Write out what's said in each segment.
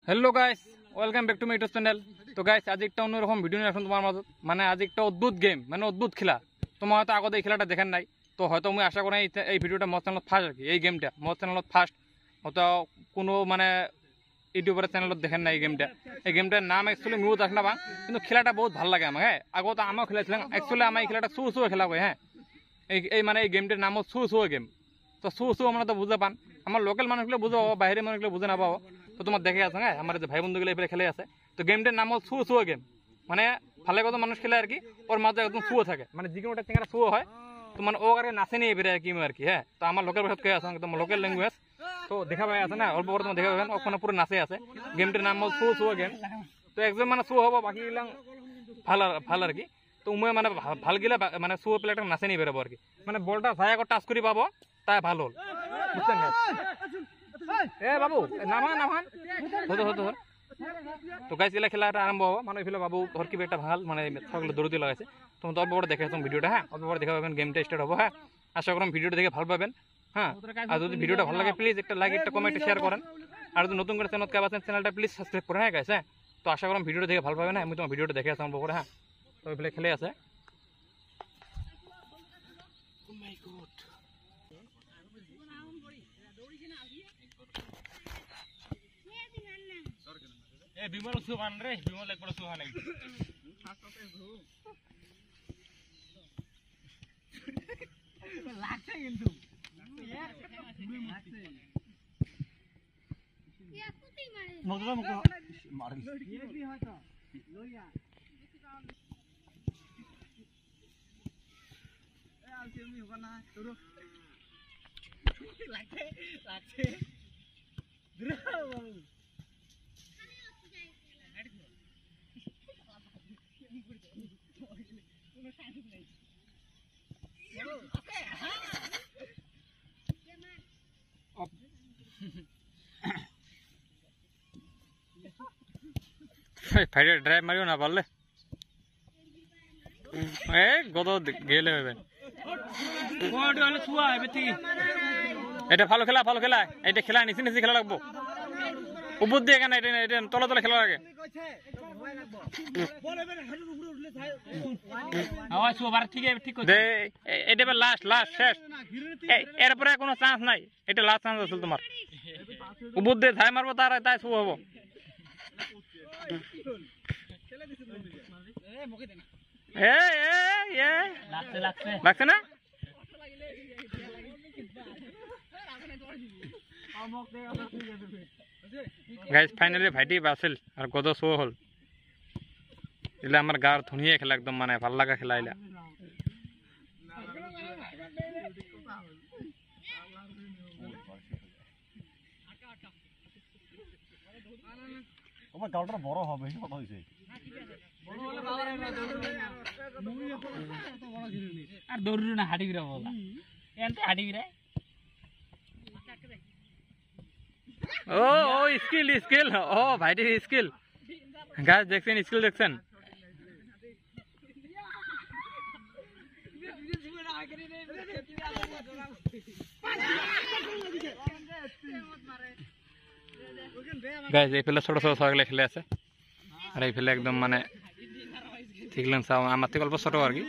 Hello guys welcome back to my YouTube channel. तो guys आज एक अन्यरकम भिडियो निয়ে আসলাম তোমার মাঝে। মানে আজ একটা অদ্ভুত গেম, মানে অদ্ভুত খেলা। তোমরা হয়তো আগে এই খেলাটা দেখেন নাই, তো হয়তো আমি আশা করি এই ভিডিওটা মোর চ্যানেলত ফার্স্ট আর কি। এই গেমটা মোর চ্যানেলত ফার্স্ট, হয়তো কোনো মানে ইউটিউবের চ্যানেলত দেখেন নাই। এই গেমটার নাম অ্যাকচুয়ালি মিউ দেখ না, কিন্তু খেলাটা বহুত ভালো লাগে আমার। হ্যাঁ, আগে তো আমিও খেলেছিলাম। অ্যাকচুয়ালি আমি এই খেলাটা শু খেলা কই। হ্যাঁ, এই মানে এই গেমটার নাম শু গেম। তো শু আমরা তো বুঝে পান, আমার লোকাল মানুষগুলো বুঝে পাবো, বাইরের মানুষগুলো বুঝে না পাবো। তো তোমার দেখে আছে হ্যাঁ, আমার যে ভাই বন্ধুগুলো এবারে খেলে আছে। তো গেমটার নাম হল শু গেম। মানে ভালো কত মানুষ খেলে আর কি, ওর মাঝে একদম শুয়ে থাকে, মানে যে কোনো একটা চেঙ্গারা শুয়ে হয়। তো মানে ও আর নাচে নিয়ে এবারে আর কি। হ্যাঁ, তো আমার লোকাল ভাষাত কে আছে, একদম লোকাল ল্যাঙ্গুয়েজ। তো দেখা পাই আছে না, অল্প করে তোমার দেখা পাবেন ওখানে পুরো নাচে আছে। গেমটার নাম হল শু গেম। তো একজন মানে শু হবো, বাকি গেলাম ভাল আর কি। তো উমে মানে ভাল গেলে মানে শু প্লেয়ারটা নাচে নিয়ে বেরোবো আর কি। মানে বলটা ভাই আগে টাচ করে পাবো, তাই ভালো হল, বুঝছেন? এ বাবু নামান হতো। তো গাইস এলা খেলাটা আরম্ভ হবো। মানে এফালে বাবু ওর কি একটা ভাল মানে সকলে দৌড় দিয়ে লাগাইছে। তোমরা তো অল্প বড় দেখে ভিডিওটা। হ্যাঁ, অল্প বড় দেখা পাবেন, গেমটা স্টার্ট হবো। হ্যাঁ, আশা করুন ভিডিওটা দেখে ভালো পাবেন। হ্যাঁ, আর যদি ভিডিওটা ভালো লাগে প্লিজ একটা লাইক, একটা কমেন্ট, শেয়ার করেন। আর যদি নতুন করে চ্যানেল কে আছেন চ্যানেলটা প্লিজ সাবস্ক্রাইব করেন। হ্যাঁ গাইস, হ্যাঁ। তো আশা করুন ভিডিওটা দেখে ভালো পাবেন। আমি তোমার ভিডিওটা দেখে আসলাম অল্প করে। হ্যাঁ, তো এফালে খেলে আছে। বিমল সুহান রে, বিমল এক বড় সুহান লাগছে কিন্তু লাগছে ফাইটার ড্রাইভ মারিও না পারলে গত গেলে হবে। এটা ভালো খেলা, এটা খেলা নিচে খেলা লাগবো। উপর দিয়ে কেন এটা তলে খেলা লাগে। এটা লাস্ট শেষ, এরপরে কোনো চান্স নাই। এটা লাস্ট চান্স আছে তোমার। উপর দিয়ে ধাই মারবো, তাই শুভ হবো। লাগছে না গাইস? ফাইনালি ভাইটি বাসিল আর কত শো হল। এলে আমার গার ধুনিয়ে খেলা, একদম মানে ভাল লাগা খেলা। এলা তোমার গাওটা বড় হবে কথা হইছে। আর দৌড়ু না হাঁটি গিরা বলা এনতে হাঁটি গিরা। ও স্কিল ও ভাইটি স্কিল। গাইস দেখছেন স্কিল দেখছেন? গাইস এই ফেলে ছোট ছাগলে খেলে আছে, আর এই ফেলে একদম মানে ঠিকলেন আমার থেকে অল্প ছোট আর কি।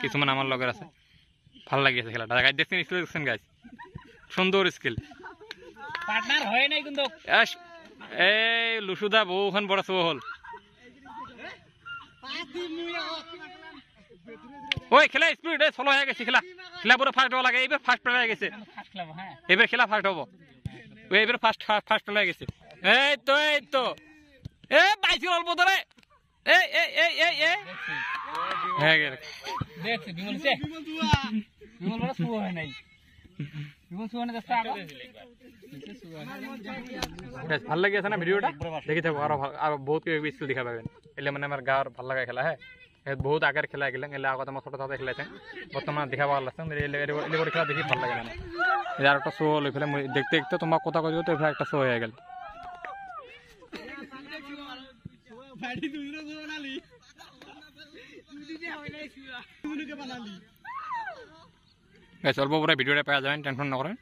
কিছুমান আমার লগের আছে, ভাল লাগিয়েছে খেলাটা। গাইস দেখছেন স্কিল দেখছেন? গাইস সুন্দর স্কিল। পার্টনার হয় নাই কিন্তু এই লুসুদা বহুক্ষণ বড় শো হল। ওই খেলা স্পিড স্লো হয়ে গেছে। খেলা পুরো ফাস্ট হওয়া লাগে। এবার ফাস্ট হয়ে গেছে, এবার খেলা ফাস্ট হবো। এবার ফাস্ট হয়ে গেছে। এই তো এ বাইসি অল্প ধরে ভাল লাগি আছে না ভিডিওটা? দেখি থাকো, আরো বহুত স্কিল দেখা পাবেন। এলে মানে আমার গাঁর ভাল লাগা খেলা। হ্যাঁ, বহুত আগের খেলা গেলেন। এলে আগত আমার ছোট থাকতে খেলেছেন, বর্তমানে দেখা ভালো লাগছে। এলে খেলা দেখি ভাল লাগে। মানে আর একটা শো হলো ফেলে দেখতে তোমার কথা কই তো একটা শো হয়ে গেল। অল্প পরে ভিডিওটা পাওয়া যাবেন, টেনশন না করেন।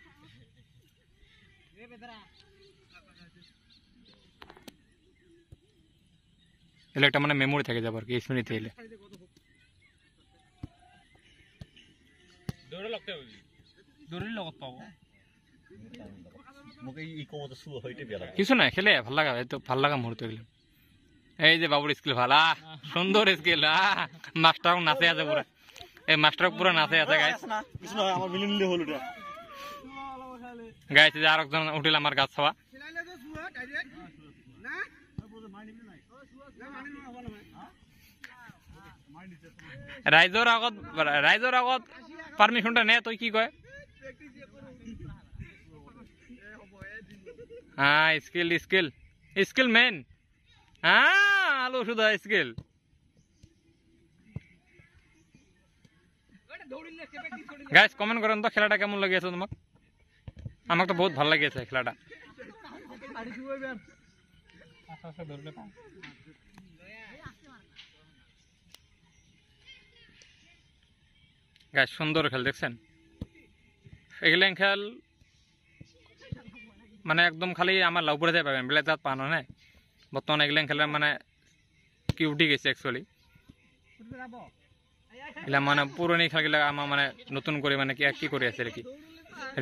এলে একটা মানে মেমোরি থেকে যাবো আর কি স্মৃতি এলে দৌড়ি লগত পাব কিছু নাই খেলে ভাল লাগা এই তো ভাল লাগা মুহূর্ত এগুলো এই যে বাবুর স্কিল ভালো সুন্দর স্কিল মাস্টার নাচে আছে পুরা এই মাস্টার পুরো নাচে আছে গাইস গাইস যে আরেকজন উঠিল আমার গাছ ছাওয়া রাইজর আগত পারমিশনটা নে তুই কি কয় হ্যাঁ স্কিল স্কিল স্কিল মেন হ্যাঁ আলু শুধু স্কিল গাইস কমেন্ট করেন তো খেলাটা কেমন লেগেছে তোমাক আমাকে তো বহুত ভালো লেগেছে খেলাটা গাইস সুন্দর খেল দেখছেন এগুলো খেল মানে একদম খালি আমার লাউ পড়ে যায় পাবেন বেলে তাত পানো নাই বর্তমানে এগুলো খেলার মানে কি উঠি গেছে অ্যাকচুয়ালি এগুলা মানে পুরনো খেলাগুলা আমার মানে নতুন করে মানে কি করে আছে আর কি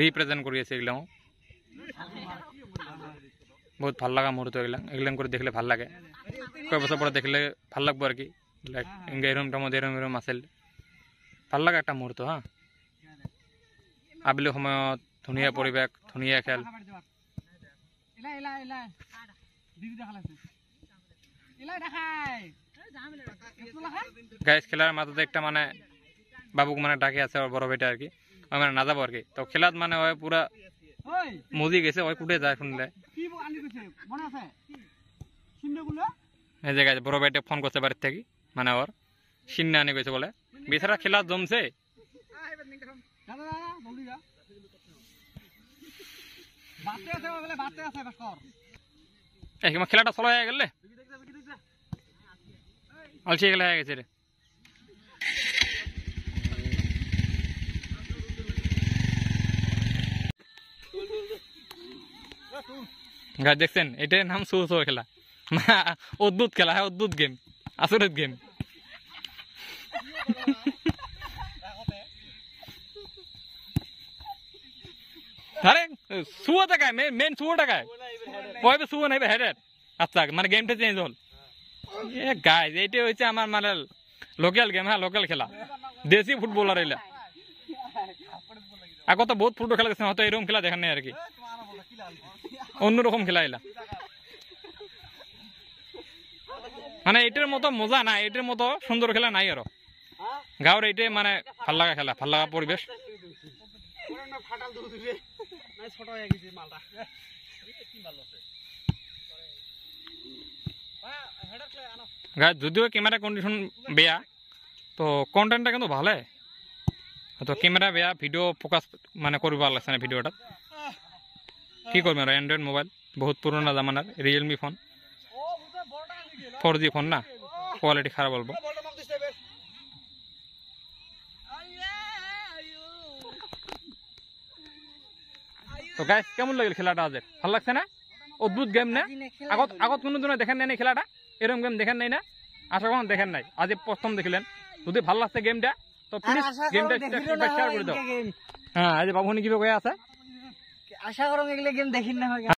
রিপ্রেজেন্ট করে আছে এগুলো বহুত ভাল লাগা মুহূর্ত এগুলো করে দেখলে ভাল লাগে কয় বছর পরে দেখলে ভাল লাগবো আর কি এরমটার মধ্যে এরম আছিল ভাল লাগা একটা মুহূর্ত হ্যাঁ আবেলি সময়ত ধুনীয়া পৰিৱেশ ধুনীয়া খেল গাইস খেলার মাঝে একটা মানে বাবুক মানে ডাকে আছে বড় ভাইটা আর কি মানে না যাবো আর কি তো খেলাত মানে ওই পুরা মজি গেছে ওই কুটে যায় শুনলে এই যে গাইস বড় ভাইটা ফোন করছে বাড়ির থেকে মানে ওর সিন্না আনি গেছে বলে বেচারা খেলা জমছে খেলাটা চলা হয়ে গেলে অলসি গেলে হয়ে গেছে রে গাছ দেখছেন এটার নাম সো খেলা অদ্ভুত খেলা হ্যাঁ অদ্ভুত গেম আসরের গেম আরে শুয়ো টাকায় মেন শুয়ো টাকায় কয়বে শুয়ো নাই হেডের আচ্ছা মানে গেমটা চেঞ্জ হল এ গাইস এইটা হচ্ছে আমার মানে লোকাল গেম হ্যাঁ লোকাল খেলা দেশি ফুটবলার এলা আগত তো বহুত ফুটবল খেলা দেখছেন হয়তো এরকম খেলা দেখেন নাই আর কি অন্যরকম খেলা এলা মানে এটার মতো মজা না এটার মতো সুন্দর খেলা নাই আরো গাঁৱৰ এইটাই মানে ভাল লাগা খেলা ভাল লাগা পরিবেশ যদিও ক্যামেরা কন্ডিশন বেয়া তো কন্টেন্টটা কিন্তু ভালে তো ক্যামেরা বেয়া ভিডিও ফোকাস মানে করব লাগছে না ভিডিওটা কি করবেন আর অ্যান্ড্রয়েড মোবাইল বহুত পুরোনো জামানার রিয়েলমি ফোন 4G ফোন না কোয়ালিটি খারাপ বলবো তো গাইস কেমন লাগল খেলাটা আজ ভালো লাগছে না অদ্ভুত গেম না আগত কোনোদিনও দেখেন নাই খেলাটা এরকম গেম দেখেন নাই না আশা করেন দেখেন নাই আজ প্রথম দেখলেন যদি ভালো লাগছে গেমটা তো প্লিজ গেমটা শেয়ার করে দাও হ্যাঁ আজ বাবুনি কি কয়ে আছে আশা করো এগুলো গেম দেখিন না